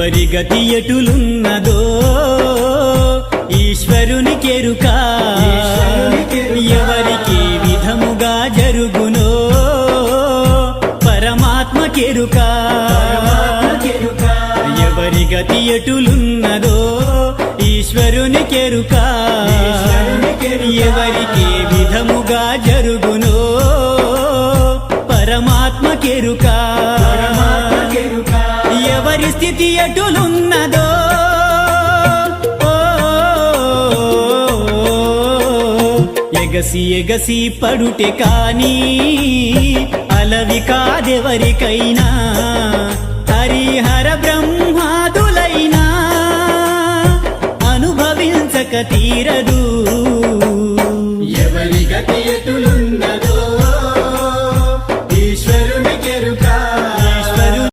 ఎవరి గతి ఎటులున్నదో ఈశ్వరునికెరుక ఎవరికి విధముగా జరుగునో పరమాత్మకెరుక ఎవరి గతి ఎటులున్నదో ఈశ్వరునికెరుక ఎవరికి విధముగా జరుగునో పరమాత్మకెరుక ఎవరి స్థితి ఎటులున్నదో ఎగసి ఎగసి పడుటే కాని అలవి కాదెవరికైనా హరిహర బ్రహ్మాదులైనా అనుభవించక తీరదు